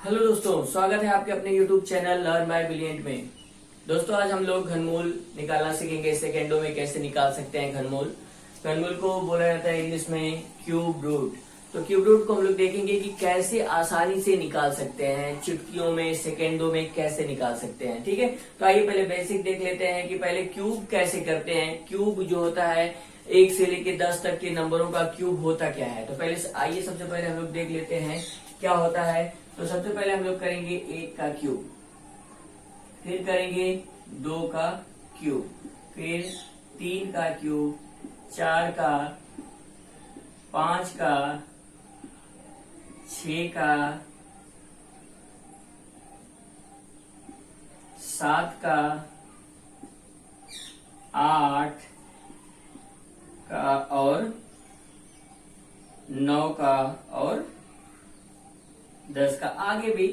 Hello दोस्तों, स्वागत है आपके अपने YouTube channel learn by brilliant में। दोस्तों, आज हम लोग घनमूल निकालना सीखेंगे। सेकेंडों में कैसे निकाल सकते हैं घनमूल। घनमूल को बोला जाता है इंग्लिश में क्यूब रूट। तो क्यूब रूट को हम लोग देखेंगे कि कैसे आसानी से निकाल सकते हैं, चुटकियों में, सेकेंडों में कैसे निकाल सकते हैं। ठीक है, तो आइए पहले बेसिक देख लेते हैं कि पहले क्यूब कैसे करते हैं। क्यूब जो होता है 1 से लेके 10 तक के नंबरों का क्यूब होता क्या है। तो पहले आइए सबसे पहले हम लोग देख लेते हैं क्या होता है। तो सबसे पहले हम लोग करेंगे 1 का क्यूब, फिर करेंगे 2 का क्यूब, फिर 3 का क्यूब, 4 का, 5 का, 6 का, 7 का, 8 का और 9 का और 10 का। आगे भी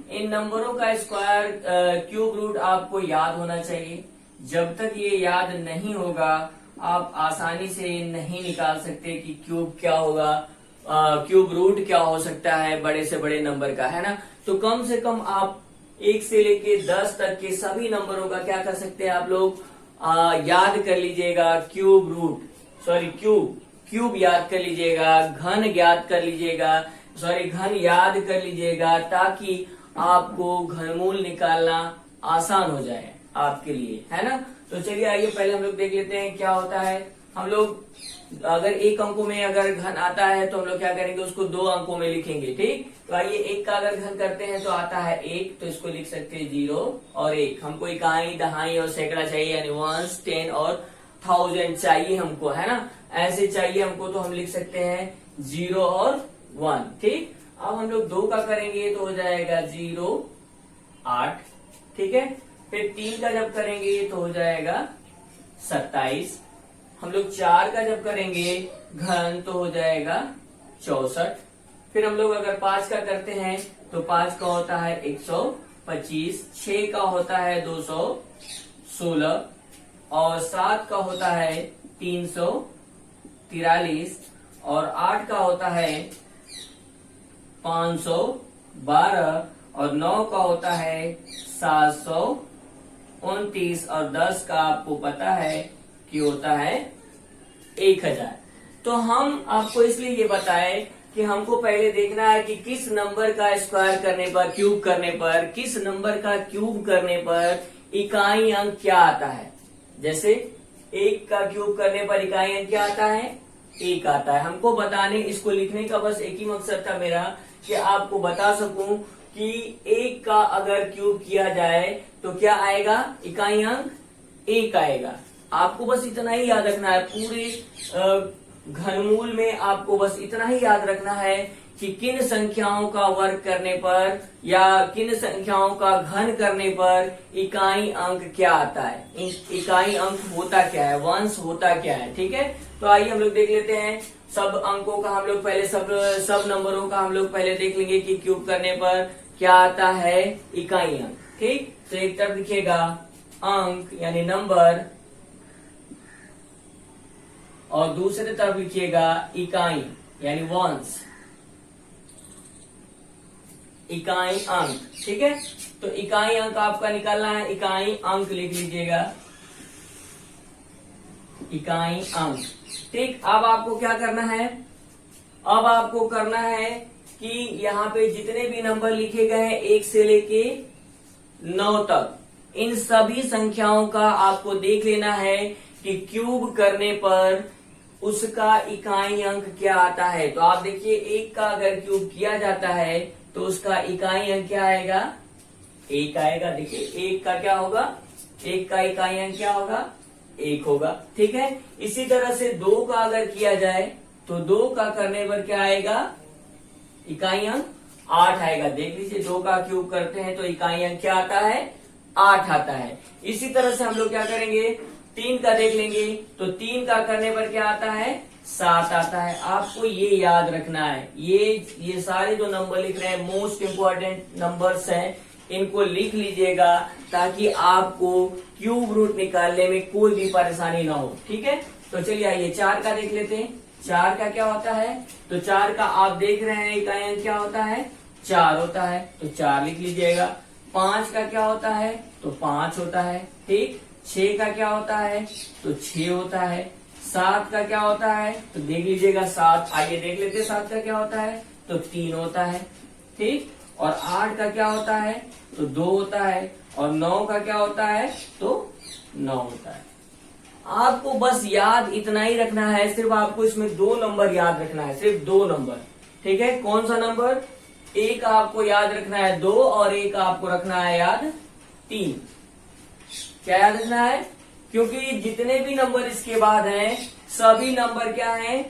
इन नंबरों का स्क्वायर क्यूब रूट आपको याद होना चाहिए। जब तक ये याद नहीं होगा आप आसानी से नहीं निकाल सकते कि क्यूब क्या होगा, क्यूब रूट क्या हो सकता है बड़े से बड़े नंबर का, है ना। तो कम से कम आप 1 से लेके 10 तक के सभी नंबरों का क्या कर सकते हैं आप लोग, याद कर लीजिएगा। क्यूब रूट क्यूब याद कर लीजिएगा, घन याद कर लीजिएगा, घन याद कर लीजिएगा, ताकि आपको घनमूल निकालना आसान हो जाए आपके लिए, है ना। तो चलिए आइए पहले हम लोग देख लेते हैं क्या होता है। हम लोग अगर 1 अंकों में अगर घन आता है तो हम लोग क्या करेंगे, उसको 2 अंकों में लिखेंगे। ठीक, तो आइए 1 का अगर घन करते हैं तो आता है 1, तो इसको लिख सकते हैं 0 और 1। हमको इकाई, दहाई और सैकड़ा चाहिए, यानी 1, 10 और 1000 चाहिए हमको, है ना। ऐसे चाहिए हमको, तो हम लिख सकते हैं 0 और 1। ठीक, अब हम लोग 2 का करेंगे तो हो जाएगा 0, 8। ठीक है, फिर 3 का जब करेंगे तो हो जाएगा 27। हम लोग 4 का जब करेंगे घन तो हो जाएगा 64। फिर हम लोग अगर 5 का करते हैं तो 5 का होता है 125, 6 का होता है 216 और 7 का होता है 343 और 8 का होता है 512 और 9 का होता है 729 और 10 का आपको पता है कि होता है 1000। तो हम आपको इसलिए ये बताए कि हमको पहले देखना है कि किस नंबर का स्क्वायर करने पर, क्यूब करने पर, किस नंबर का क्यूब करने पर इकाई अंक क्या आता है। जैसे 1 का क्यूब करने पर इकाई अंक क्या आता है, 1 आता है। हमको बताने, इसको लिखने का बस एक ही मकसद था मेरा कि आपको बता सकूं कि 1 का अगर क्यूब किया जाए तो क्या आएगा, इकाई अंक 1 आएगा। आपको बस इतना ही याद रखना है। पूरे घनमूल में आपको बस इतना ही याद रखना है कि किन संख्याओं का वर्ग करने पर या किन संख्याओं का घन करने पर इकाई अंक क्या आता है, इकाई अंक होता क्या है, वंश होता क्या है। ठीक है, तो आइए हम लोग देख लेते हैं। सब अंकों का हम लोग पहले सब नंबरों का हम लोग पहले देख लेंगे कि क्यूब करने पर क्या आता है, इकाई अंक। ठीक, तो एक तरफ लिखिएगा अंक यानी नंबर और दूसरे तरफ लिखिएगा इकाई यानी वंश, इकाई अंक। ठीक है, तो इकाई अंक आपका निकालना है, इकाई अंक लिख लीजिएगा, इकाई अंक। ठीक, अब आपको क्या करना है, अब आपको करना है कि यहाँ पे जितने भी नंबर लिखे गए हैं 1 से लेके 9 तक, इन सभी संख्याओं का आपको देख लेना है कि क्यूब करने पर उसका इकाई अंक क्या आता है। तो आप देखिए 1 का अगर क्यूब किया जाता है तो उसका इकाई अंक क्या आएगा, 1 आएगा। देखिए 1 का क्या होगा, 1 का इकाई अंक क्या होगा, 1 होगा। ठीक है, इसी तरह से 2 का अगर किया जाए तो 2 का करने पर क्या आएगा, इकाई अंक 8 आएगा। देख लीजिए 2 का क्यूब करते हैं तो इकाई अंक क्या आता है, 8 आता है। इसी तरह से हम लोग क्या करेंगे, 3 का देख लेंगे तो 3 का करने पर क्या आता है, 7 आता है। आपको ये याद रखना है, ये सारे जो नंबर लिख रहे हैं मोस्ट इम्पोर्टेंट नंबर्स हैं, इनको लिख लीजिएगा ताकि आपको क्यूब रूट निकालने में कोई भी परेशानी ना हो। ठीक है, तो चलिए आइए 4 का देख लेते हैं। 4 का क्या होता है, तो 4 का आप देख रहे हैं इकाई अंक क्या होता है, 4 होता है तो 4 लिख लीजिएगा। 5 का क्या होता है तो 5 होता है, ठीक। 6 का क्या होता है तो 6 होता है। 7 का क्या होता है तो देख लीजिएगा 7, आइए देख लेते हैं 7 का क्या होता है तो 3 होता है, ठीक। और 8 का क्या होता है तो 2 होता है। और 9 का क्या होता है तो 9 होता है। आपको बस याद इतना ही रखना है, सिर्फ आपको इसमें 2 नंबर याद रखना है, सिर्फ 2 नंबर, ठीक है। कौन सा नंबर? एक आपको याद रखना है 2 और एक आपको रखना है याद 3। क्या याद रखना है? क्योंकि जितने भी नंबर इसके बाद हैं सभी नंबर क्या हैं,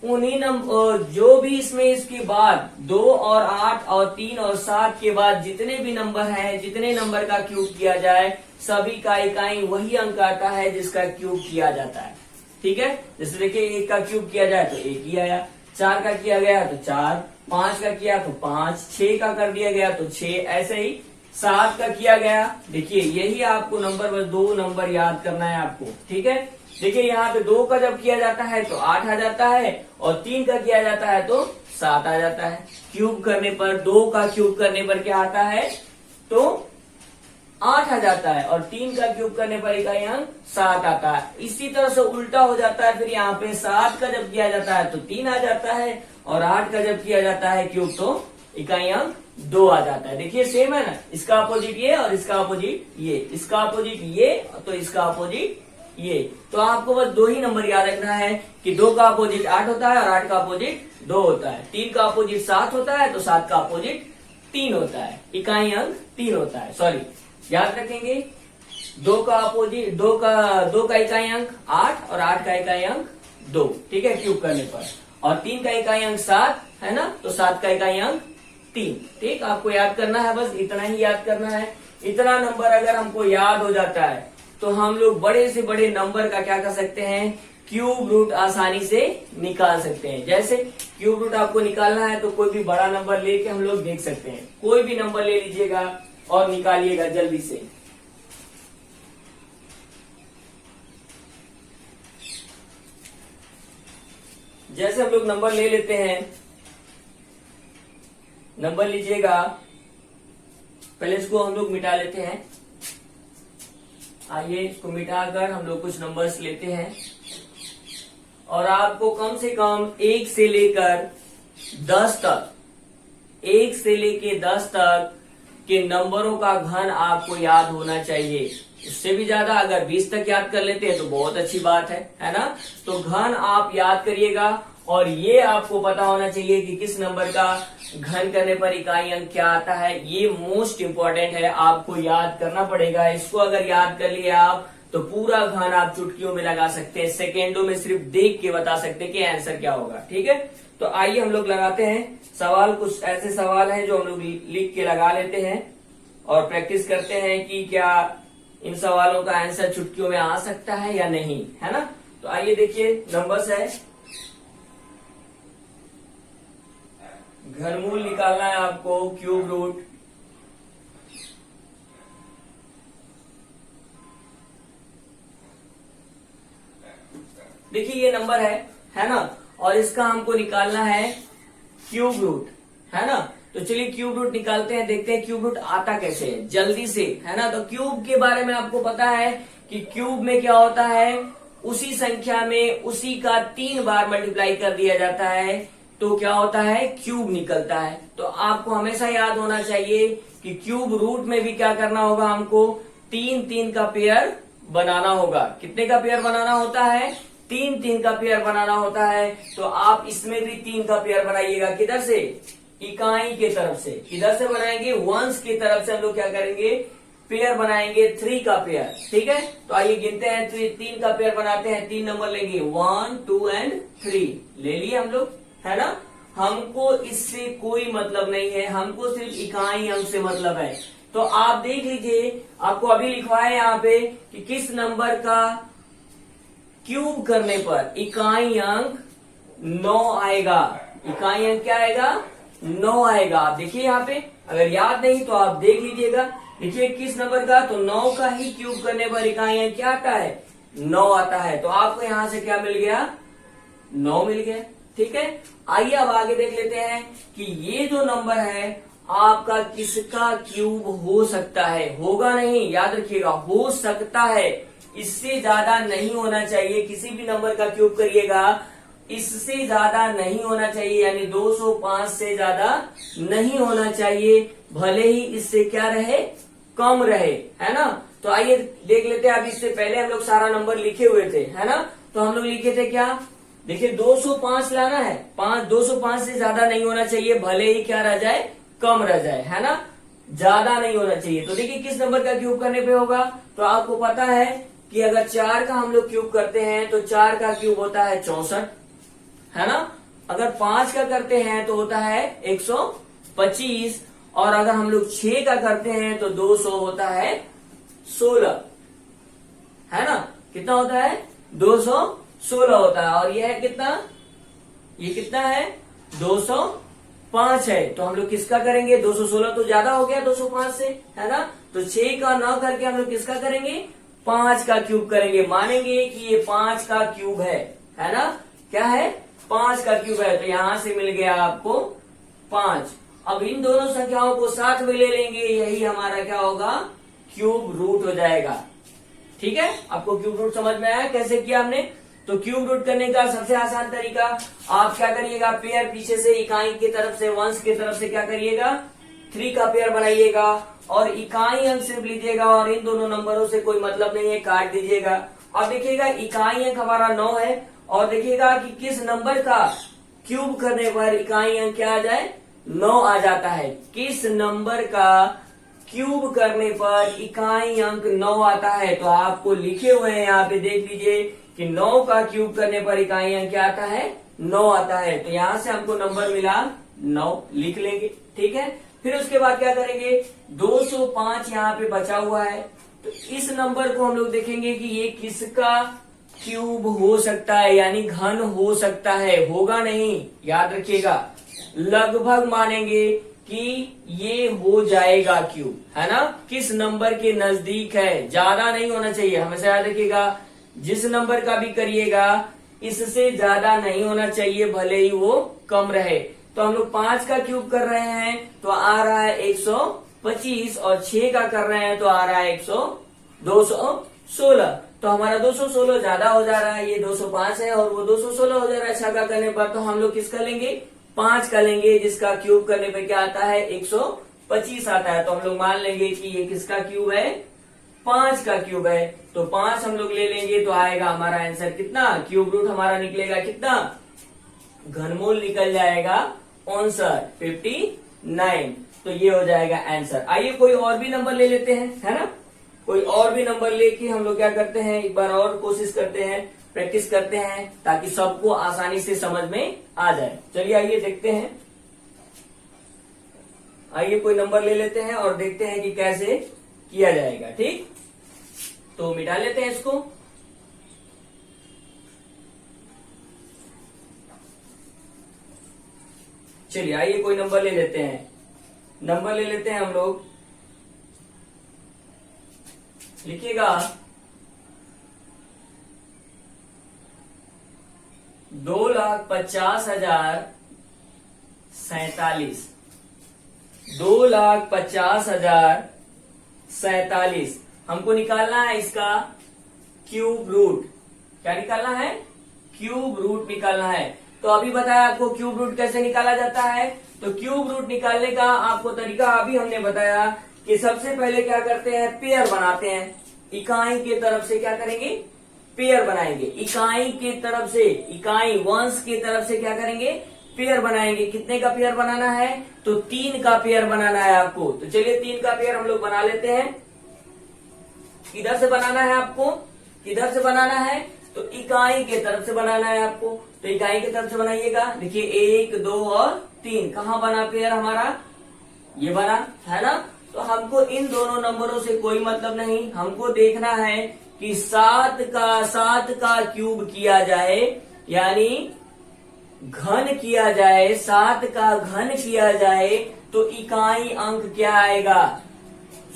उन्हीं नंबर जो भी इसमें इसके बाद 2 और 8 और 3 और 7 के बाद जितने भी नंबर हैं, जितने नंबर का क्यूब किया जाए सभी का इकाई वही अंक आता है जिसका क्यूब किया जाता है, ठीक है। जैसे देखिए 1 का क्यूब किया जाए तो 1 ही आया, 4 का किया गया तो 4, 5 का किया तो 5, 6 का कर दिया गया तो 6, ऐसे ही 7 का किया गया। देखिए यही आपको नंबर, बस 2 नंबर याद करना है आपको, ठीक है। देखिए यहाँ पे 2 का जब किया जाता है तो 8 आ जाता है और 3 का किया जाता है तो 7 आ जाता है। क्यूब करने पर 2 का क्यूब करने पर क्या आता है तो 8 आ जाता है और 3 का क्यूब करने पर इकाई अंक 7 आता है। इसी तरह से उल्टा हो जाता है, फिर यहाँ पे 7 का जब किया जाता है तो 3 आ जाता है और 8 का जब किया जाता है क्यूब तो इकाई अंक 2 आ जाता है। देखिए सेम है ना, इसका अपोजिट ये और इसका अपोजिट ये, इसका अपोजिट ये तो इसका अपोजिट ये। तो आपको बस 2 ही नंबर याद रखना है कि 2 का अपोजिट 8 होता है और 8 का अपोजिट 2 होता है। 3 का अपोजिट 7 होता है तो 7 का अपोजिट 3 होता है, इकाई अंक 3 होता है। सॉरी, याद रखेंगे 2 का अपोजिट 2 का इकाई अंक 8 और 8 का इकाई अंक 2, ठीक है, क्यूब करने पर। और 3 का इकाई अंक 7 है ना, तो 7 का इकाई अंक 3, ठीक। आपको याद करना है, बस इतना ही याद करना है। इतना नंबर अगर हमको याद हो जाता है तो हम लोग बड़े से बड़े नंबर का क्या कर सकते हैं, क्यूब रूट आसानी से निकाल सकते हैं। जैसे क्यूब रूट आपको निकालना है तो कोई भी बड़ा नंबर लेके हम लोग देख सकते हैं। कोई भी नंबर ले लीजिएगा और निकालिएगा जल्दी से। जैसे हम लोग नंबर ले लेते हैं, नंबर लीजिएगा, पहले इसको हम लोग मिटा लेते हैं। आइए इसको मिटाकर हम लोग कुछ नंबर्स लेते हैं और आपको कम से कम 1 से लेकर 10 तक, 1 से लेकर 10 तक के नंबरों का घन आपको याद होना चाहिए। इससे भी ज्यादा अगर 20 तक याद कर लेते हैं तो बहुत अच्छी बात है ना। तो घन आप याद करिएगा और ये आपको पता होना चाहिए कि किस नंबर का घन करने पर इकाई अंक क्या आता है। ये मोस्ट इम्पोर्टेंट है, आपको याद करना पड़ेगा। इसको अगर याद कर लिए आप तो पूरा घन आप चुटकियों में लगा सकते हैं, सेकेंडों में सिर्फ देख के बता सकते हैं कि आंसर क्या होगा, ठीक है। तो आइए हम लोग लगाते हैं सवाल। कुछ ऐसे सवाल हैं जो हम लोग लिख के लगा लेते हैं और प्रैक्टिस करते हैं कि क्या इन सवालों का आंसर चुटकियों में आ सकता है या नहीं, है ना। तो आइए देखिए, नंबर्स है, घनमूल निकालना है आपको, क्यूब रूट। देखिए ये नंबर है ना, और इसका हमको निकालना है क्यूब रूट, है ना। तो चलिए क्यूब रूट निकालते हैं, देखते हैं क्यूब रूट आता कैसे है जल्दी से, है ना। तो क्यूब के बारे में आपको पता है कि क्यूब में क्या होता है, उसी संख्या में उसी का 3 बार मल्टीप्लाई कर दिया जाता है तो क्या होता है, क्यूब निकलता है। तो आपको हमेशा याद होना चाहिए कि क्यूब रूट में भी क्या करना होगा, हमको 3-3 का पेयर बनाना होगा। कितने का पेयर बनाना होता है, 3-3 का पेयर बनाना होता है। तो आप इसमें भी 3 का पेयर बनाइएगा। किधर से, इकाई के तरफ से। किधर से बनाएंगे, वंश की तरफ से हम लोग क्या करेंगे, पेयर बनाएंगे 3 का पेयर, ठीक है। तो आइए गिनते हैं, 3 का पेयर बनाते हैं। 3 नंबर लेंगे, 1, 2 एंड 3 ले लिए हम लोग, है ना। हमको इससे कोई मतलब नहीं है, हमको सिर्फ इकाई अंक से मतलब है। तो आप देख लीजिए, आपको अभी लिखवा है यहाँ पे कि किस नंबर का क्यूब करने पर इकाई अंक 9 आएगा। इकाई अंक क्या आएगा, 9 आएगा। आप देखिए यहाँ पे, अगर याद नहीं तो आप देख लीजिएगा। देखिए किस नंबर का, तो 9 का ही क्यूब करने पर इकाई अंक क्या आता है, 9 आता है। तो आपको यहाँ से क्या मिल गया, 9 मिल गया, ठीक है। आइए अब आगे देख लेते हैं कि ये जो नंबर है आपका किसका क्यूब हो सकता है। होगा नहीं, याद रखिएगा, हो सकता है, इससे ज्यादा नहीं होना चाहिए। किसी भी नंबर का क्यूब करिएगा, इससे ज्यादा नहीं होना चाहिए, यानी 205 से ज्यादा नहीं होना चाहिए, भले ही इससे क्या रहे, कम रहे, है ना। तो आइए देख लेते हैं। अब इससे पहले हम लोग सारा नंबर लिखे हुए थे, है ना। तो हम लोग लिखे थे क्या, देखिए 205 लाना है, 205 से ज्यादा नहीं होना चाहिए, भले ही क्या रह जाए, कम रह जाए, है ना, ज्यादा नहीं होना चाहिए। तो देखिए किस नंबर का क्यूब करने पे होगा, तो आपको पता है कि अगर 4 का हम लोग क्यूब करते हैं तो 4 का क्यूब होता है 64, है ना। अगर 5 का करते हैं तो होता है 125, और अगर हम लोग 6 का करते हैं तो 200 होता है 16, है ना। कितना होता है, 216 होता है। और यह है कितना, ये कितना है, 205 है। तो हम लोग किसका करेंगे, 216 तो ज्यादा हो गया 205 से, है ना। तो 6 का न करके हम लोग किसका करेंगे, 5 का क्यूब करेंगे। मानेंगे कि ये 5 का क्यूब है ना, क्या है, 5 का क्यूब है। तो यहां से मिल गया आपको 5। अब इन दोनों संख्याओं को साथ में ले लेंगे, यही हमारा क्या होगा, क्यूब रूट हो जाएगा। ठीक है, आपको क्यूब रूट समझ में आया कैसे किया हमने। तो क्यूब रूट करने का सबसे आसान तरीका, आप क्या करिएगा, पेयर पीछे से इकाई की तरफ से, वंश की तरफ से क्या करिएगा, 3 का पेयर बनाइएगा और इकाई अंक सिर्फ लीजिएगा, और इन दोनों नंबरों से कोई मतलब नहीं है, काट दीजिएगा। अब देखिएगा इकाई अंक हमारा 9 है, और देखिएगा कि किस नंबर का क्यूब करने पर इकाई अंक क्या आ जाए, 9 आ जाता है। किस नंबर का क्यूब करने पर इकाई अंक 9 आता है। तो आपको लिखे हुए हैं यहाँ पे, देख लीजिए कि 9 का क्यूब करने पर इकाई अंक क्या आता है, 9 आता है। तो यहाँ से हमको नंबर मिला 9, लिख लेंगे, ठीक है। फिर उसके बाद क्या करेंगे, 205 यहाँ पे बचा हुआ है, तो इस नंबर को हम लोग देखेंगे कि ये किसका क्यूब हो सकता है, यानी घन हो सकता है, होगा नहीं, याद रखिएगा। लगभग मानेंगे कि ये हो जाएगा क्यूब, है ना। किस नंबर के नजदीक है, ज्यादा नहीं होना चाहिए, हमेशा याद रखिएगा। जिस नंबर का भी करिएगा इससे ज्यादा नहीं होना चाहिए, भले ही वो कम रहे। तो हम लोग 5 का क्यूब कर रहे हैं तो आ रहा है 125, और 6 का कर रहे हैं तो आ रहा है 216। तो हमारा 216 ज्यादा हो जा रहा है, ये 205 है और वो 216 हो जा रहा है 6 का करने पर। तो हम लोग किसका लेंगे, 5 का लेंगे, जिसका क्यूब करने पे क्या आता है, 125 आता है। तो हम लोग मान लेंगे कि ये किसका क्यूब है, 5 का क्यूब है। तो 5 हम लोग ले लेंगे तो आएगा हमारा आंसर कितना, क्यूब रूट हमारा निकलेगा कितना, घनमूल निकल जाएगा आंसर 59। तो ये हो जाएगा आंसर। आइए कोई और भी नंबर ले लेते हैं, है ना। कोई और भी नंबर लेके हम लोग क्या करते हैं, एक बार और कोशिश करते हैं, प्रैक्टिस करते हैं, ताकि सबको आसानी से समझ में आ जाए। चलिए आइए देखते हैं। आइए कोई नंबर ले लेते हैं और देखते हैं कि कैसे किया जाएगा। ठीक, तो मिटा लेते हैं इसको। चलिए आइए कोई नंबर ले लेते हैं। नंबर ले लेते हैं हम लोग, लिखिएगा 2,50,047। 2,50,047 हमको निकालना है इसका क्यूब रूट। क्या निकालना है, क्यूब रूट निकालना है। तो अभी बताया आपको क्यूब रूट कैसे निकाला जाता है। तो क्यूब रूट निकालने का आपको तरीका अभी हमने बताया कि सबसे पहले क्या करते हैं, पेयर बनाते हैं। इकाई की तरफ से क्या करेंगे, पेयर बनाएंगे। इकाई की तरफ से, इकाई वंश की तरफ से क्या करेंगे, पेयर बनाएंगे। कितने का पेयर बनाना है, तो 3 का पेयर बनाना है आपको। तो चलिए 3 का पेयर हम लोग बना लेते हैं। किधर से बनाना है आपको, किधर से बनाना है, तो इकाई के तरफ से बनाना है आपको। तो इकाई की तरफ से बनाइएगा। देखिए 1, 2 और 3 कहाँ बना पेयर हमारा, ये बना, है ना। तो हमको इन दोनों नंबरों से कोई मतलब नहीं, हमको देखना है कि 7 का क्यूब किया जाए, यानी घन किया जाए, 7 का घन किया जाए तो इकाई अंक क्या आएगा,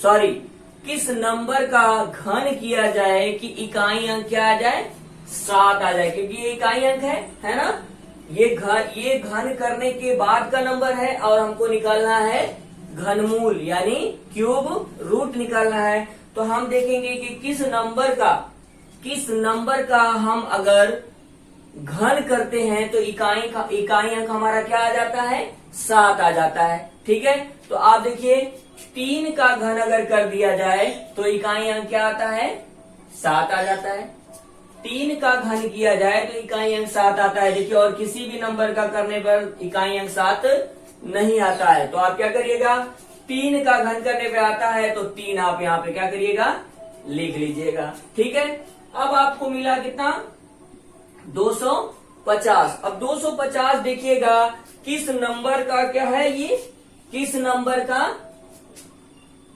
सॉरी, किस नंबर का घन किया जाए कि इकाई अंक क्या आ जाए, 7 आ जाए, क्योंकि ये इकाई अंक है ना। ये घन करने के बाद का नंबर है और हमको निकालना है घनमूल यानी क्यूब रूट निकालना है। तो हम देखेंगे कि किस नंबर का हम अगर घन करते हैं तो इकाई अंक हमारा क्या आ जाता है, 7 आ जाता है। ठीक है, तो आप देखिए 3 का घन अगर कर दिया जाए तो इकाई अंक क्या आता है, 7 आ जाता है। 3 का घन किया जाए तो इकाई अंक 7 आता है। देखिए, और किसी भी नंबर का करने पर इकाई अंक 7 नहीं आता है। तो आप क्या करिएगा, 3 का घन करने पे आता है तो 3 आप यहाँ पे क्या करिएगा, लिख लीजिएगा। ठीक है, अब आपको मिला कितना, 250। अब 250 देखिएगा किस नंबर का क्या है, ये किस नंबर का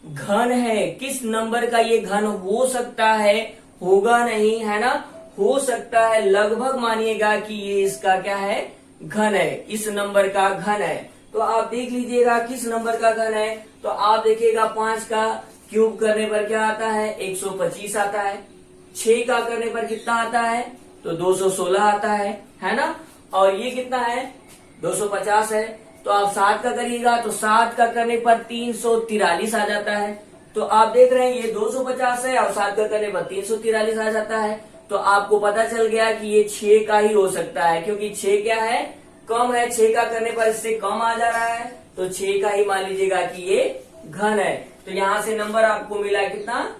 घन है, किस नंबर का ये घन हो सकता है, होगा नहीं है ना, हो सकता है, लगभग मानिएगा कि ये इसका क्या है, घन है, इस नंबर का घन है। तो आप देख लीजिएगा किस नंबर का घन है। तो आप देखिएगा 5 का क्यूब करने पर क्या आता है, 125 आता है। 6 का करने पर कितना आता है, तो 216 आता है ना। और ये कितना है, 250 है। तो आप 7 का करिएगा तो 7 का करने पर 343 आ जाता है। तो आप देख रहे हैं ये 250 है और 7 का करने पर 343 आ जाता है। तो आपको पता चल गया कि ये 6 का ही हो सकता है, क्योंकि 6 क्या है, कम है। 6 का करने पर इससे कम आ जा रहा है, तो 6 का ही मान लीजिएगा कि ये घन है। तो यहाँ से नंबर आपको मिला कितना,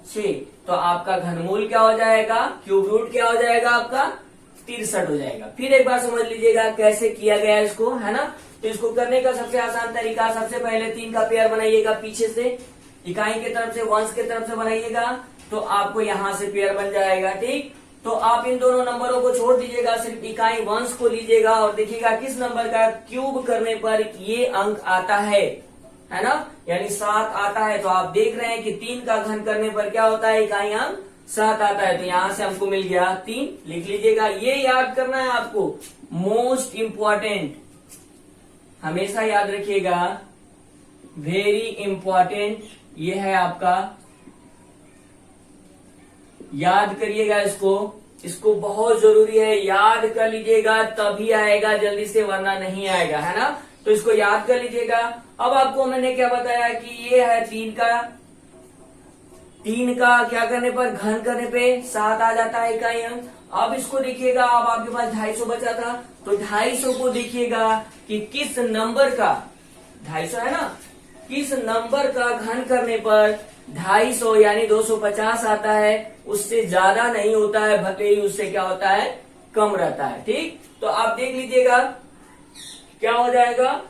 6। तो आपका घनमूल क्या हो जाएगा, क्यूब रूट क्या हो जाएगा, आपका 63 हो जाएगा। फिर एक बार समझ लीजिएगा कैसे किया गया इसको, है ना। तो इसको करने का सबसे आसान तरीका, सबसे पहले 3 का पेयर बनाइएगा, पीछे से इकाई की तरफ से, वंश की तरफ से बनाइएगा, तो आपको यहाँ से पेयर बन जाएगा। ठीक, तो आप इन दोनों नंबरों को छोड़ दीजिएगा, सिर्फ इकाई वंश को लीजिएगा और देखिएगा किस नंबर का क्यूब करने पर ये अंक आता है ना, यानी 7 आता है। तो आप देख रहे हैं कि 3 का घन करने पर क्या होता है, इकाई अंक 7 आता है। तो यहां से हमको मिल गया 3, लिख लीजिएगा। ये याद करना है आपको, मोस्ट इंपॉर्टेंट, हमेशा याद रखिएगा, वेरी इंपॉर्टेंट, ये है आपका, याद करिएगा इसको बहुत जरूरी है, याद कर लीजिएगा तभी आएगा जल्दी से, वरना नहीं आएगा, है ना। तो इसको याद कर लीजिएगा। अब आपको मैंने क्या बताया कि ये है 3 का क्या करने पर, घन करने पे 7 आ जाता है इकाई अंक। अब इसको देखिएगा, अब आपके पास 250 बचा था, तो 250 को देखिएगा कि किस नंबर का, 250 है ना, किस नंबर का घन करने पर 250 यानी 250 आता है, उससे ज्यादा नहीं होता है, भले ही उससे क्या होता है, कम रहता है। ठीक, तो आप देख लीजिएगा क्या हो जाएगा।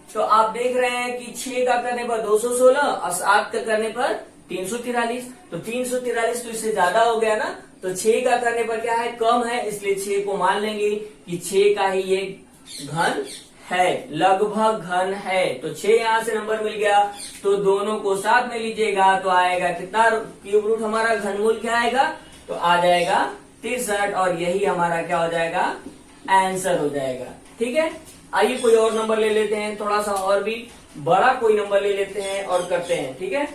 तो आप देख रहे हैं कि 6 का करने पर 216 और 7 का करने पर 343। तो 343 तो इससे ज्यादा हो गया ना, तो 6 का करने पर क्या है, कम है, इसलिए 6 को मान लेंगे कि 6 का ही ये घन है, लगभग घन है। तो 6 यहाँ से नंबर मिल गया। तो दोनों को साथ में लीजिएगा तो आएगा कितना, क्यूब रूट हमारा घनमूल क्या आएगा, तो आ जाएगा 63, और यही हमारा क्या हो जाएगा, आंसर हो जाएगा। ठीक है, आइए कोई और नंबर ले लेते हैं, थोड़ा सा और भी बड़ा कोई नंबर ले लेते हैं और करते हैं। ठीक है,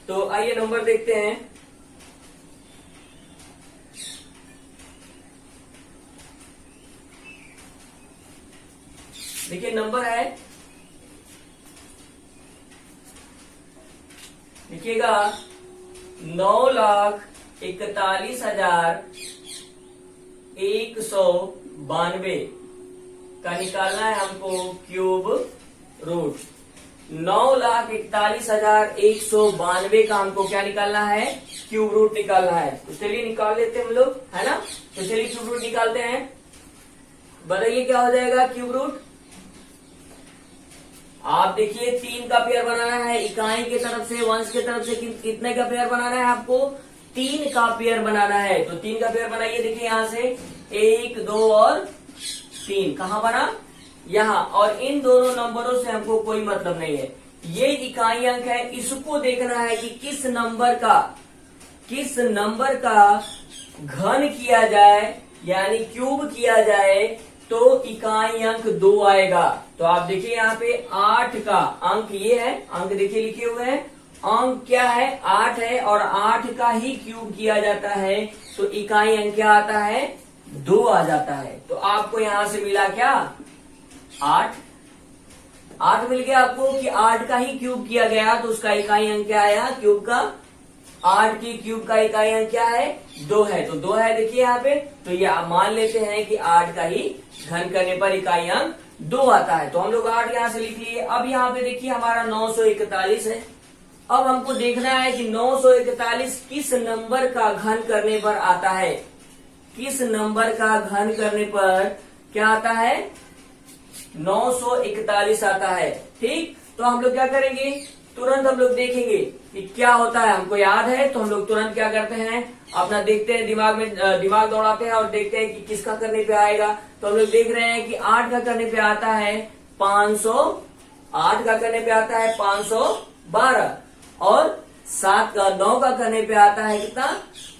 तो आइए नंबर देखते हैं। देखिए नंबर है, देखिएगा 9,41,192 का निकालना है हमको क्यूब रूट। 9,41,192 का हमको क्या निकालना है, क्यूब रूट निकालना है। तो चलिए निकाल लेते हैं हम लोग, है ना। तो चलिए क्यूब रूट निकालते हैं। बताइए क्या हो जाएगा क्यूब रूट। आप देखिए 3 का पेयर बनाना है, इकाई की तरफ से, वंश की तरफ से कितने का पेयर बनाना है आपको, 3 का पेयर बनाना है। तो 3 का पेयर बनाइए। देखिए यहाँ से 1, 2 और 3 कहाँ बना, यहाँ। और इन दोनों नंबरों से हमको कोई मतलब नहीं है, ये इकाई अंक है, इसको देखना है कि किस नंबर का घन किया जाए यानी क्यूब किया जाए तो इकाई अंक 2 आएगा। तो आप देखिए यहाँ पे 8 का अंक ये है, अंक देखिए लिखे हुए हैं, अंक क्या है, 8 है, और 8 का ही क्यूब किया जाता है तो इकाई अंक क्या आता है, 2 आ जाता है। तो आपको यहां से मिला क्या 8 8 मिल गया आपको कि 8 का ही क्यूब किया गया, तो उसका इकाई अंक क्या आया क्यूब का 8 की क्यूब का इकाई अंक क्या है 2 है। तो 2 है देखिए यहाँ पे, तो ये आप मान लेते हैं कि 8 का ही घन करने पर इकाई अंक 2 आता है। तो हम लोग 8 यहां से लिख लिए। अब यहाँ पे देखिए हमारा 941 है। अब हमको देखना है कि 941 किस नंबर का घन करने पर आता है, किस नंबर का घन करने पर क्या आता है 941 आता है। ठीक, तो हम लोग क्या करेंगे, तुरंत हम लोग देखेंगे कि क्या होता है। हमको याद है तो हम लोग तुरंत क्या करते हैं, अपना देखते हैं, दिमाग में दिमाग दौड़ाते हैं और देखते हैं कि किसका करने पे आएगा। तो हम लोग देख रहे हैं कि 8 का करने पे आता है 500, 8 का करने पे आता है 512 और 9 का करने पे आता है कितना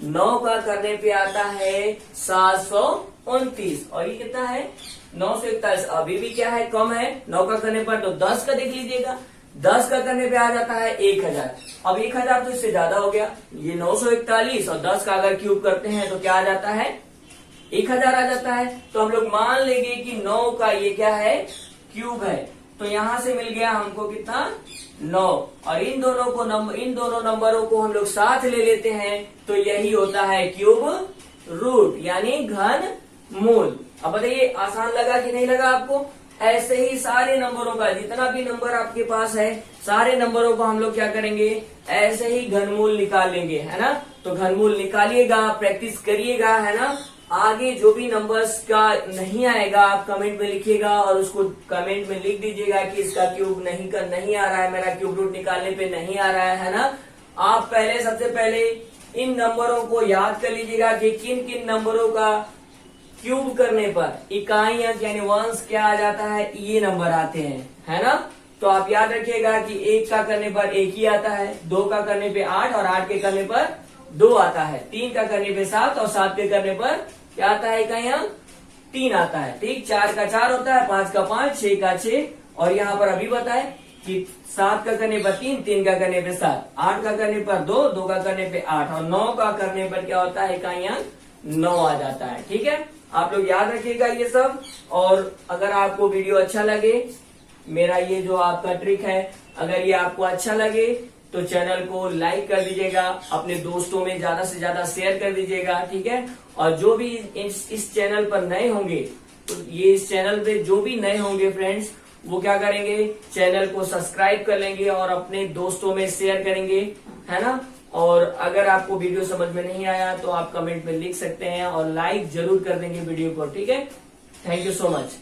9 का करने पे आता है 729 और ये कितना है 941। अभी भी क्या है कम है 9 का करने पर, तो 10 का देख लीजिएगा, 10 का करने पे आ जाता है 1000। अब 1000 तो इससे ज्यादा हो गया, ये 941 और 10 का अगर क्यूब करते हैं तो क्या आ जाता है 1000 आ जाता है। तो हम लोग मान लेंगे कि 9 का ये क्या है क्यूब है। तो यहां से मिल गया हमको कितना 9 और इन दोनों नंबरों को हम लोग साथ ले लेते हैं तो यही होता है क्यूब रूट यानी घन मूल। अब बताइए आसान लगा कि नहीं लगा आपको। ऐसे ही सारे नंबरों का जितना भी नंबर आपके पास है सारे नंबरों को हम लोग क्या करेंगे ऐसे ही घनमूल निकाल लेंगे, है ना। तो घनमूल निकालिएगा, प्रैक्टिस करिएगा, है ना। आगे जो भी नंबर्स का नहीं आएगा आप कमेंट में लिखिएगा और उसको कमेंट में लिख दीजिएगा कि इसका क्यूब नहीं आ रहा है, मेरा क्यूब रूट निकालने पे नहीं आ रहा है ना। आप सबसे पहले इन नंबरों को याद कर लीजिएगा कि किन किन नंबरों का क्यूब करने पर इकाई अंक यानी वंश क्या आ जाता है, ये नंबर आते हैं, है ना। तो आप याद रखिएगा कि 1 का करने पर 1 ही आता है, 2 का करने पे 8 और 8 के करने पर 2 आता है, 3 का करने पे 7 और 7 के करने पर क्या आता है इकाई अंक 3 आता है। ठीक, 4 का 4 होता है, 5 का 5, 6 का 6 और यहाँ पर अभी बताए कि 7 का करने पर 3, 3 का करने पे 7, 8 का करने पर 2, 2 का करने पे 8 और 9 का करने पर क्या होता है इकाई अंक 9 आ जाता है। ठीक है, आप लोग याद रखिएगा ये सब। और अगर आपको वीडियो अच्छा लगे, मेरा ये जो आपका ट्रिक है अगर ये आपको अच्छा लगे तो चैनल को लाइक कर दीजिएगा, अपने दोस्तों में ज्यादा से ज्यादा शेयर कर दीजिएगा। ठीक है, और जो भी इस चैनल पर नए होंगे तो ये इस चैनल पे जो भी नए होंगे फ्रेंड्स वो क्या करेंगे चैनल को सब्सक्राइब कर लेंगे और अपने दोस्तों में शेयर करेंगे, है ना। और अगर आपको वीडियो समझ में नहीं आया तो आप कमेंट में लिख सकते हैं और लाइक जरूर कर देंगे वीडियो को। ठीक है, थैंक यू सो मच।